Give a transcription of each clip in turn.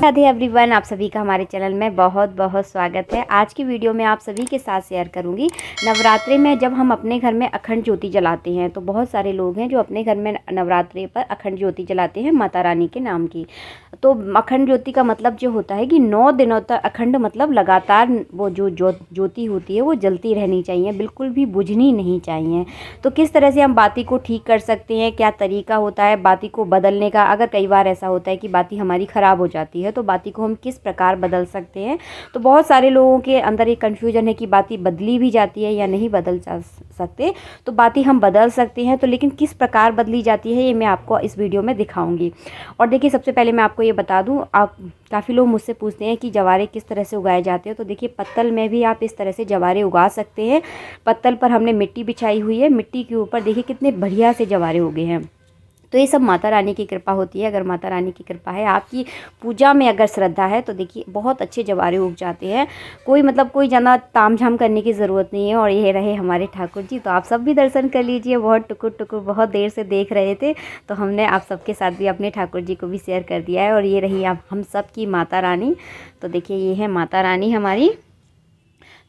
Radhe everyone, आप सभी का हमारे चैनल में बहुत बहुत स्वागत है। आज की वीडियो में आप सभी के साथ शेयर करूंगी नवरात्रि में जब हम अपने घर में अखंड ज्योति जलाते हैं। तो बहुत सारे लोग हैं जो अपने घर में नवरात्रि पर अखंड ज्योति जलाते हैं माता रानी के नाम की। तो अखंड ज्योति का मतलब जो होता है कि 9 दिनों तक अखंड मतलब लगातार वो जो ज्योति होती है वो जलती रहनी चाहिए, बिल्कुल भी बुझनी नहीं चाहिए। तो किस तरह से हम बाती को ठीक कर सकते हैं, क्या तरीका होता है बाती को बदलने का। अगर कई बार ऐसा होता है कि बाती हमारी ख़राब हो जाती है तो बाती को हम किस प्रकार बदल सकते हैं। तो बहुत सारे लोगों के अंदर एक कन्फ्यूजन है कि बाती बदली भी जाती है या नहीं बदल सकते। तो बाती हम बदल सकते हैं, तो लेकिन किस प्रकार बदली जाती है ये मैं आपको इस वीडियो में दिखाऊंगी। और देखिए, सबसे पहले मैं आपको ये बता दूं, आप काफ़ी लोग मुझसे पूछते हैं कि जवारे किस तरह से उगाए जाते हैं। तो देखिए, पत्तल में भी आप इस तरह से जवारे उगा सकते हैं। पत्तल पर हमने मिट्टी बिछाई हुई है, मिट्टी के ऊपर देखिए कितने बढ़िया से जवारे उगे हैं। तो ये सब माता रानी की कृपा होती है। अगर माता रानी की कृपा है, आपकी पूजा में अगर श्रद्धा है, तो देखिए बहुत अच्छे जवारे उग जाते हैं। कोई ज़्यादा तामझाम करने की ज़रूरत नहीं है। और ये रहे हमारे ठाकुर जी, तो आप सब भी दर्शन कर लीजिए। बहुत टुकुर बहुत देर से देख रहे थे, तो हमने आप सबके साथ भी अपने ठाकुर जी को भी शेयर कर दिया है। और ये रही आप हम सब की माता रानी। तो देखिए, ये है माता रानी हमारी।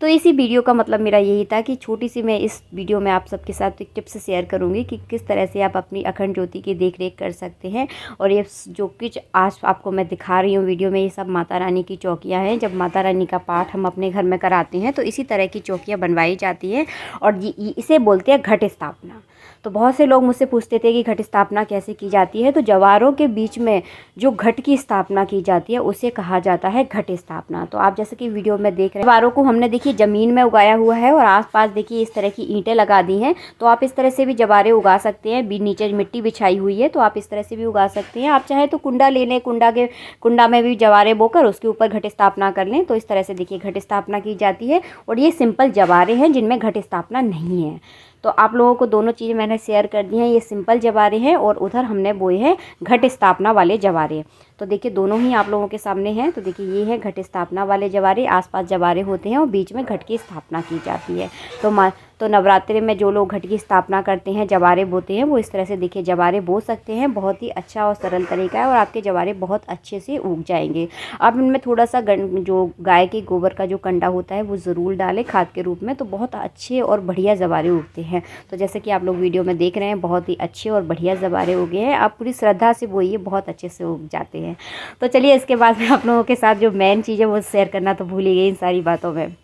तो इसी वीडियो का मतलब मेरा यही था कि छोटी सी मैं इस वीडियो में आप सबके साथ एक टिप्स शेयर करूंगी कि किस तरह से आप अपनी अखंड ज्योति की देख रेख कर सकते हैं। और ये जो कुछ आज आपको मैं दिखा रही हूँ वीडियो में, ये सब माता रानी की चौकियाँ हैं। जब माता रानी का पाठ हम अपने घर में कराते हैं तो इसी तरह की चौकियाँ बनवाई जाती हैं और इसे बोलते हैं घट स्थापना। तो बहुत से लोग मुझसे पूछते थे कि घट स्थापना कैसे की जाती है। तो जवारों के बीच में जो घट की स्थापना की जाती है उसे कहा जाता है घट स्थापना। तो आप जैसे कि वीडियो में देख रहे हैं, जवारों को हमने देखिए ज़मीन में उगाया हुआ है और आसपास देखिए इस तरह की ईंटें लगा दी हैं। तो आप इस तरह से भी जवारे उगा सकते हैं। नीचे मिट्टी बिछाई हुई है तो आप इस तरह से भी उगा सकते हैं। आप चाहे तो कुंडा ले लें, कुंडा में भी जवारे बोकर उसके ऊपर घट स्थापना कर लें। तो इस तरह से देखिए घट स्थापना की जाती है। और ये सिंपल जवारे हैं जिनमें घट स्थापना नहीं है। तो आप लोगों को दोनों चीज़ें मैंने शेयर कर दी हैं। ये सिंपल जवारे हैं और उधर हमने बोए हैं घट स्थापना वाले जवारे। तो देखिए, दोनों ही आप लोगों के सामने हैं। तो देखिए, ये है घट स्थापना वाले जवारे। आसपास जवारे होते हैं और बीच में घट की स्थापना की जाती है। तो नवरात्रि में जो लोग घट की स्थापना करते हैं, जवारे बोते हैं, वो इस तरह से देखिए जवारे बो सकते हैं। बहुत ही अच्छा और सरल तरीका है और आपके जवारे बहुत अच्छे से उग जाएंगे। आप इनमें थोड़ा सा जो गाय के गोबर का जो कंडा होता है वो ज़रूर डालें खाद के रूप में। तो बहुत अच्छे और बढ़िया जवारे उगते हैं। तो जैसे कि आप लोग वीडियो में देख रहे हैं, बहुत ही अच्छे और बढ़िया जवारे उगे हैं। आप पूरी श्रद्धा से बोइए, बहुत अच्छे से उग जाते हैं। तो चलिए, इसके बाद में आप लोगों के साथ जो मेन चीज़ है वो शेयर करना तो भूल ही गई इन सारी बातों में।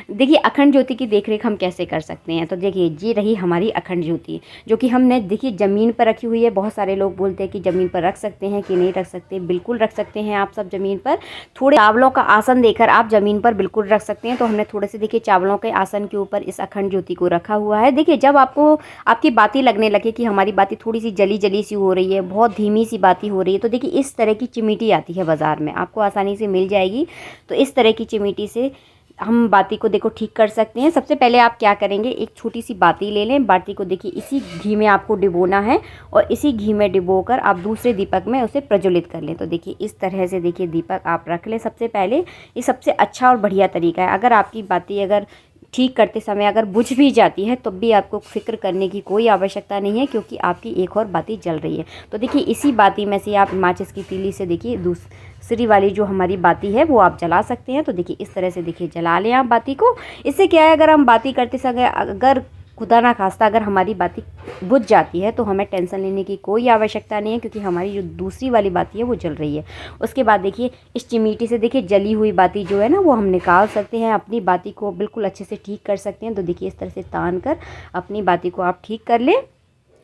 देखिए, अखंड ज्योति की देखरेख हम कैसे कर सकते हैं। तो देखिए, ये रही हमारी अखंड ज्योति जो कि हमने देखिए ज़मीन पर रखी हुई है। बहुत सारे लोग बोलते हैं कि ज़मीन पर रख सकते हैं कि नहीं रख सकते। बिल्कुल रख सकते हैं आप सब ज़मीन पर। थोड़े चावलों का आसन देकर आप ज़मीन पर बिल्कुल रख सकते हैं। तो हमने थोड़े से देखिए चावलों के आसन के ऊपर इस अखंड ज्योति को रखा हुआ है। देखिए, जब आपकी बाती लगने लगे कि हमारी बाती थोड़ी सी जली जली सी हो रही है, बहुत धीमी सी बाती हो रही है, तो देखिए इस तरह की चिमीटी आती है बाज़ार में, आपको आसानी से मिल जाएगी। तो इस तरह की चिमीटी से हम बाती को देखो ठीक कर सकते हैं। सबसे पहले आप क्या करेंगे, एक छोटी सी बाती ले लें। बाती को देखिए इसी घी में आपको डिबोना है और इसी घी में डिबोकर आप दूसरे दीपक में उसे प्रज्वलित कर लें। तो देखिए इस तरह से देखिए दीपक आप रख लें। सबसे पहले ये सबसे अच्छा और बढ़िया तरीका है। अगर आपकी बाती अगर ठीक करते समय अगर बुझ भी जाती है तो भी आपको फिक्र करने की कोई आवश्यकता नहीं है, क्योंकि आपकी एक और बाती जल रही है। तो देखिए इसी बाती में से आप माचिस की तीली से देखिए दूसरी वाली जो हमारी बाती है वो आप जला सकते हैं। तो देखिए इस तरह से देखिए जला लें आप बाती को। इससे क्या है, अगर हम बाती करते समय अगर खुदा ना खास्ता अगर हमारी बाती बुझ जाती है तो हमें टेंशन लेने की कोई आवश्यकता नहीं है, क्योंकि हमारी जो दूसरी वाली बाती है वो जल रही है। उसके बाद देखिए इस चिमीटी से देखिए जली हुई बाती जो है ना वो हम निकाल सकते हैं। अपनी बाती को बिल्कुल अच्छे से ठीक कर सकते हैं। तो देखिए इस तरह से तान कर अपनी बाती को आप ठीक कर लें।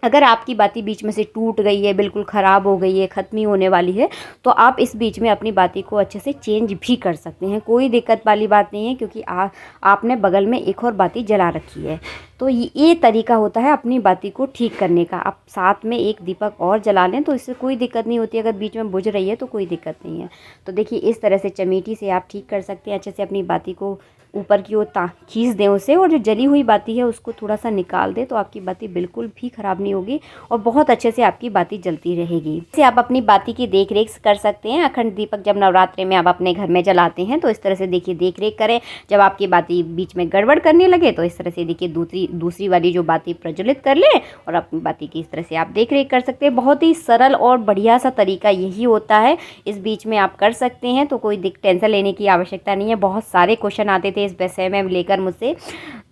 अगर आपकी बाती बीच में से टूट गई है, बिल्कुल ख़राब हो गई है, ख़त्म ही होने वाली है, तो आप इस बीच में अपनी बाती को अच्छे से चेंज भी कर सकते हैं। कोई दिक्कत वाली बात नहीं है, क्योंकि आपने बगल में एक और बाती जला रखी है। तो ये तरीका होता है अपनी बाती को ठीक करने का। आप साथ में एक दीपक और जला लें तो इससे कोई दिक्कत नहीं होती। अगर बीच में बुझ रही है तो कोई दिक्कत नहीं है। तो देखिए इस तरह से चमीटी से आप ठीक कर सकते हैं। अच्छे से अपनी बाती को ऊपर की ओर खींच दें उसे, और जो जली हुई बाती है उसको थोड़ा सा निकाल दें, तो आपकी बाती बिल्कुल भी ख़राब नहीं होगी और बहुत अच्छे से आपकी बाती जलती रहेगी। इससे आप अपनी बाती की देख रेख कर सकते हैं। अखंड दीपक जब नवरात्रि में आप अपने घर में जलाते हैं तो इस तरह से देखिए देख रेख करें। जब आपकी बाती बीच में गड़बड़ करने लगे तो इस तरह से देखिए दूसरी वाली जो बाती प्रज्वलित कर लें और अपनी बाती की इस तरह से आप देख रेख कर सकते हैं। बहुत ही सरल और बढ़िया सा तरीका यही होता है, इस बीच में आप कर सकते हैं, तो कोई टेंशन लेने की आवश्यकता नहीं है। बहुत सारे क्वेश्चन आते थे इस विषय में लेकर मुझसे,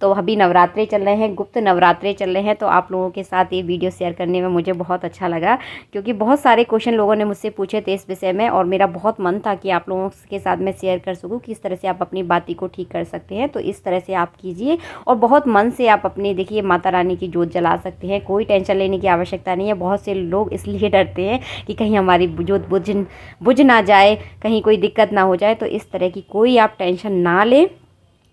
तो अभी नवरात्रे चल रहे हैं, गुप्त नवरात्रे चल रहे हैं, तो आप लोगों के साथ ये वीडियो शेयर करने में मुझे बहुत अच्छा लगा, क्योंकि बहुत सारे क्वेश्चन लोगों ने मुझसे पूछे थे इस विषय में और मेरा बहुत मन था कि आप लोगों के साथ मैं शेयर कर सकूं कि इस तरह से आप अपनी बाती को ठीक कर सकते हैं। तो इस तरह से आप कीजिए और बहुत मन से आप अपनी देखिए माता रानी की जोत जला सकते हैं। कोई टेंशन लेने की आवश्यकता नहीं है। बहुत से लोग इसलिए डरते हैं कि कहीं हमारी जोत बुझ ना जाए, कहीं कोई दिक्कत ना हो जाए, तो इस तरह की कोई आप टेंशन ना लें।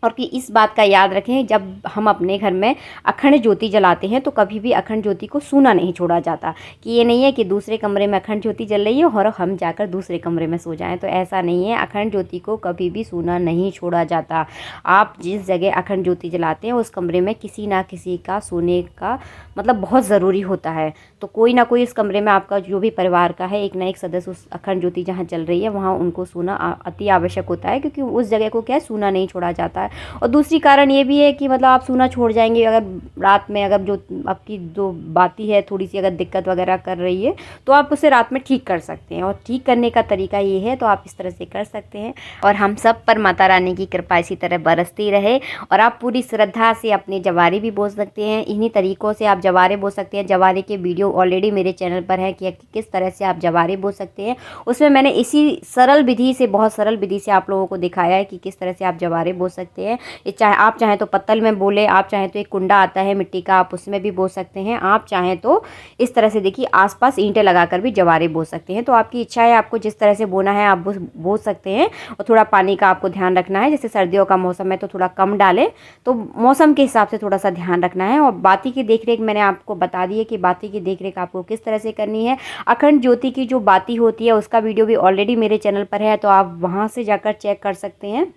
और कि इस बात का याद रखें, जब हम अपने घर में अखंड ज्योति जलाते हैं तो कभी भी अखंड ज्योति को सूना नहीं छोड़ा जाता, कि ये नहीं है कि दूसरे कमरे में अखंड ज्योति जल रही है और हम जाकर दूसरे कमरे में सो जाएं, तो ऐसा नहीं है। अखंड ज्योति को कभी भी सूना नहीं छोड़ा जाता। आप जिस जगह अखंड ज्योति जलाते हैं उस कमरे में किसी ना किसी का सोने का मतलब बहुत ज़रूरी होता है। तो कोई ना कोई इस कमरे में आपका जो भी परिवार का है एक ना एक सदस्य उस अखंड ज्योति जहाँ चल रही है वहाँ उनको सोना अति आवश्यक होता है, क्योंकि उस जगह को क्या है, सूना नहीं छोड़ा जाता है। और दूसरी कारण ये भी है कि मतलब आप सूना छोड़ जाएंगे अगर रात में, अगर जो आपकी जो बाती है थोड़ी सी अगर दिक्कत वगैरह कर रही है तो आप उसे रात में ठीक कर सकते हैं, और ठीक करने का तरीका ये है, तो आप इस तरह से कर सकते हैं। और हम सब पर माता रानी की कृपा इसी तरह बरसती रहे। और आप पूरी श्रद्धा से अपने जवारे भी बोल सकते हैं, इन्हीं तरीक़ों से आप जवारे बोल सकते हैं। जवारे के वीडियो ऑलरेडी मेरे चैनल पर है कि किस तरह से आप जवारे बोल सकते हैं। उसमें मैंने इसी सरल विधि से, बहुत सरल विधि से आप लोगों को दिखाया है कि किस तरह से आप जवारे बोल सकते हैं। आप चाहें तो पत्तल में बोले, आप चाहें तो एक कुंडा आता है मिट्टी का, आप उसमें भी बो सकते हैं। आप चाहें तो इस तरह से देखिए आसपास ईंटें लगाकर भी जवारे बो सकते हैं। तो आपकी इच्छा है, आपको जिस तरह से बोना है आप बो सकते हैं। और थोड़ा पानी का आपको ध्यान रखना है, जैसे सर्दियों का मौसम है तो थोड़ा कम डालें, तो मौसम के हिसाब से थोड़ा सा ध्यान रखना है। और बाती की देखरेख मैंने आपको बता दी है कि बाती की देखरेख आपको किस तरह से करनी है। अखंड ज्योति की जो बाती होती है उसका वीडियो भी ऑलरेडी मेरे चैनल पर है, तो आप वहाँ से जाकर चेक कर सकते हैं।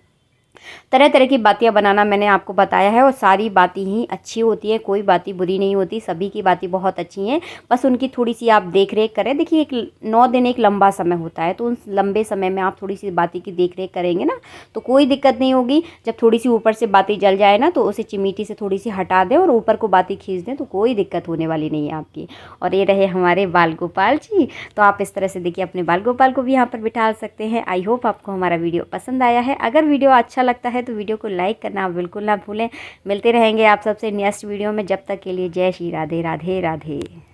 तरह तरह की बातियाँ बनाना मैंने आपको बताया है, और सारी बाती ही अच्छी होती है, कोई बाती बुरी नहीं होती, सभी की बाती बहुत अच्छी हैं। बस उनकी थोड़ी सी आप देख रेख करें। देखिए 9 दिन एक लंबा समय होता है, तो उस लंबे समय में आप थोड़ी सी बाती की देख रेख करेंगे ना तो कोई दिक्कत नहीं होगी। जब थोड़ी सी ऊपर से बाती जल जाए ना तो उसे चिमीटी से थोड़ी सी हटा दें और ऊपर को बाती खींच दें, तो कोई दिक्कत होने वाली नहीं है आपकी। और ये रहे हमारे बाल गोपाल जी, तो आप इस तरह से देखिए अपने बाल गोपाल को भी यहाँ पर बिठा सकते हैं। आई होप आपको हमारा वीडियो पसंद आया है। अगर वीडियो अच्छा लगता है तो वीडियो को लाइक करना बिल्कुल ना भूलें। मिलते रहेंगे आप सबसे नेक्स्ट वीडियो में, जब तक के लिए जय श्री राधे राधे राधे।